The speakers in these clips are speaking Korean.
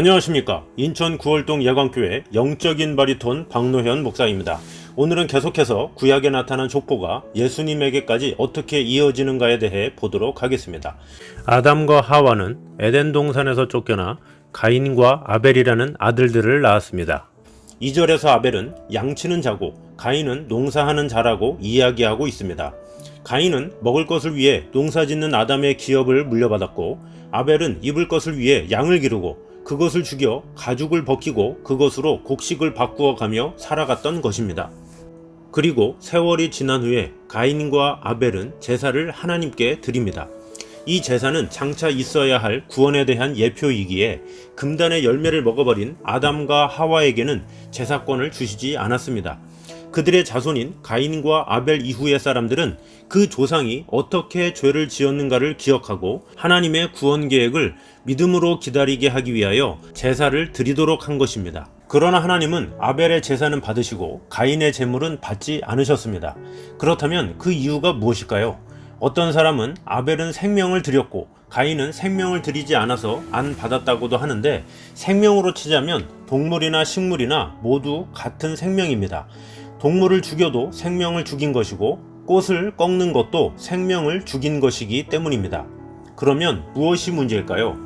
안녕하십니까. 인천 구월동 예광교회 영적인 바리톤 박노현 목사입니다. 오늘은 계속해서 구약에 나타난 족보가 예수님에게까지 어떻게 이어지는가에 대해 보도록 하겠습니다. 아담과 하와는 에덴 동산에서 쫓겨나 가인과 아벨이라는 아들들을 낳았습니다. 2절에서 아벨은 양치는 자고 가인은 농사하는 자라고 이야기하고 있습니다. 가인은 먹을 것을 위해 농사짓는 아담의 기업을 물려받았고, 아벨은 입을 것을 위해 양을 기르고 그것을 죽여 가죽을 벗기고 그것으로 곡식을 바꾸어 가며 살아갔던 것입니다. 그리고 세월이 지난 후에 가인과 아벨은 제사를 하나님께 드립니다. 이 제사는 장차 있어야 할 구원에 대한 예표이기에 금단의 열매를 먹어버린 아담과 하와에게는 제사권을 주시지 않았습니다. 그들의 자손인 가인과 아벨 이후의 사람들은 그 조상이 어떻게 죄를 지었는가를 기억하고 하나님의 구원 계획을 믿음으로 기다리게 하기 위하여 제사를 드리도록 한 것입니다. 그러나 하나님은 아벨의 제사는 받으시고 가인의 제물은 받지 않으셨습니다. 그렇다면 그 이유가 무엇일까요? 어떤 사람은 아벨은 생명을 드렸고 가인은 생명을 드리지 않아서 안 받았다고도 하는데, 생명으로 치자면 동물이나 식물이나 모두 같은 생명입니다. 동물을 죽여도 생명을 죽인 것이고 꽃을 꺾는 것도 생명을 죽인 것이기 때문입니다. 그러면 무엇이 문제일까요?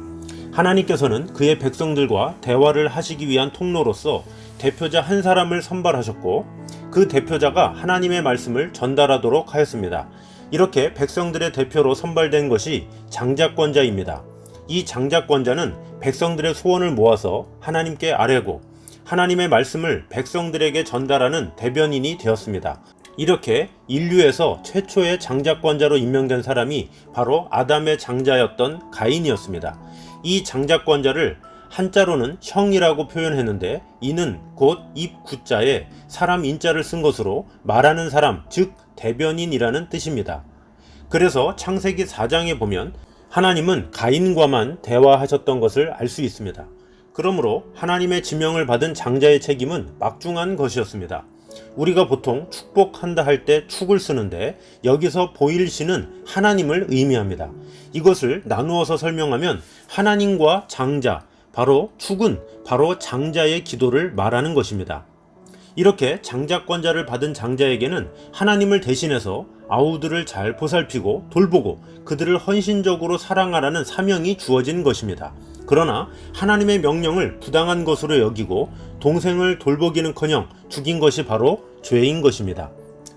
하나님께서는 그의 백성들과 대화를 하시기 위한 통로로서 대표자 한 사람을 선발하셨고, 그 대표자가 하나님의 말씀을 전달하도록 하였습니다. 이렇게 백성들의 대표로 선발된 것이 장자권자입니다. 이 장자권자는 백성들의 소원을 모아서 하나님께 아뢰고 하나님의 말씀을 백성들에게 전달하는 대변인이 되었습니다. 이렇게 인류에서 최초의 장자권자로 임명된 사람이 바로 아담의 장자였던 가인이었습니다. 이 장자권자를 한자로는 형이라고 표현했는데, 이는 곧 입구자에 사람 인자를 쓴 것으로 말하는 사람, 즉 대변인이라는 뜻입니다. 그래서 창세기 4장에 보면 하나님은 가인과만 대화하셨던 것을 알 수 있습니다. 그러므로 하나님의 지명을 받은 장자의 책임은 막중한 것이었습니다. 우리가 보통 축복한다 할 때 축을 쓰는데, 여기서 보일시는 하나님을 의미합니다. 이것을 나누어서 설명하면 하나님과 장자, 바로 축은 바로 장자의 기도를 말하는 것입니다. 이렇게 장자권자를 받은 장자에게는 하나님을 대신해서 아우들을 잘 보살피고 돌보고 그들을 헌신적으로 사랑하라는 사명이 주어진 것입니다. 그러나 하나님의 명령을 부당한 것으로 여기고 동생을 돌보기는커녕 죽인 것이 바로 죄인 것입니다.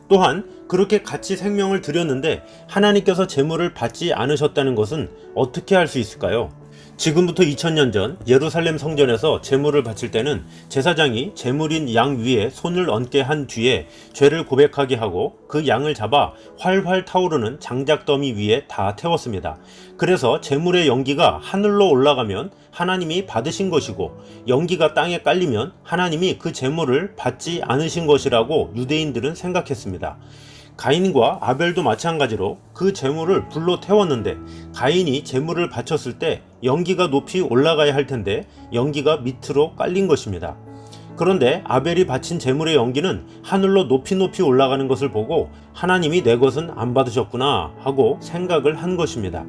또한 그렇게 같이 생명을 드렸는데 하나님께서 제물을 받지 않으셨다는 것은 어떻게 할 수 있을까요? 지금부터 2000년 전 예루살렘 성전에서 제물을 바칠 때는 제사장이 제물인 양 위에 손을 얹게 한 뒤에 죄를 고백하게 하고 그 양을 잡아 활활 타오르는 장작더미 위에 다 태웠습니다. 그래서 제물의 연기가 하늘로 올라가면 하나님이 받으신 것이고, 연기가 땅에 깔리면 하나님이 그 제물을 받지 않으신 것이라고 유대인들은 생각했습니다. 가인과 아벨도 마찬가지로 그 제물을 불로 태웠는데, 가인이 제물을 바쳤을 때 연기가 높이 올라가야 할 텐데 연기가 밑으로 깔린 것입니다. 그런데 아벨이 바친 제물의 연기는 하늘로 높이 올라가는 것을 보고 하나님이 내 것은 안 받으셨구나 하고 생각을 한 것입니다.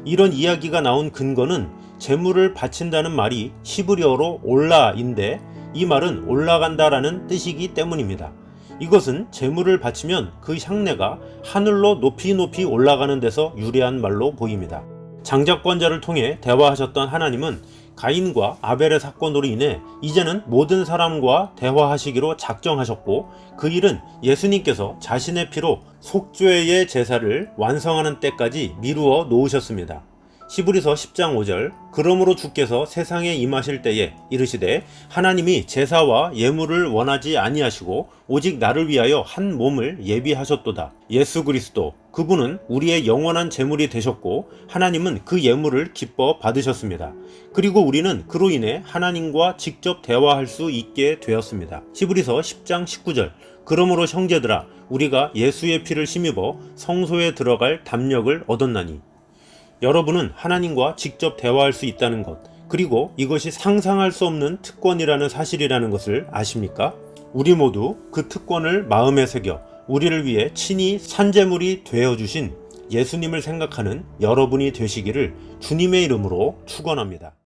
이런 이야기가 나온 근거는 제물을 바친다는 말이 히브리어로 올라인데, 이 말은 올라간다라는 뜻이기 때문입니다. 이것은 제물을 바치면 그 향내가 하늘로 높이 올라가는 데서 유래한 말로 보입니다. 장자권자를 통해 대화하셨던 하나님은 가인과 아벨의 사건으로 인해 이제는 모든 사람과 대화하시기로 작정하셨고, 그 일은 예수님께서 자신의 피로 속죄의 제사를 완성하는 때까지 미루어 놓으셨습니다. 히브리서 10장 5절, 그러므로 주께서 세상에 임하실 때에 이르시되 하나님이 제사와 예물을 원하지 아니하시고 오직 나를 위하여 한 몸을 예비하셨도다. 예수 그리스도, 그분은 우리의 영원한 제물이 되셨고 하나님은 그 예물을 기뻐 받으셨습니다. 그리고 우리는 그로 인해 하나님과 직접 대화할 수 있게 되었습니다. 히브리서 10장 19절, 그러므로 형제들아 우리가 예수의 피를 힘입어 성소에 들어갈 담력을 얻었나니. 여러분은 하나님과 직접 대화할 수 있다는 것, 그리고 이것이 상상할 수 없는 특권이라는 사실이라는 것을 아십니까? 우리 모두 그 특권을 마음에 새겨 우리를 위해 친히 산제물이 되어주신 예수님을 생각하는 여러분이 되시기를 주님의 이름으로 축원합니다.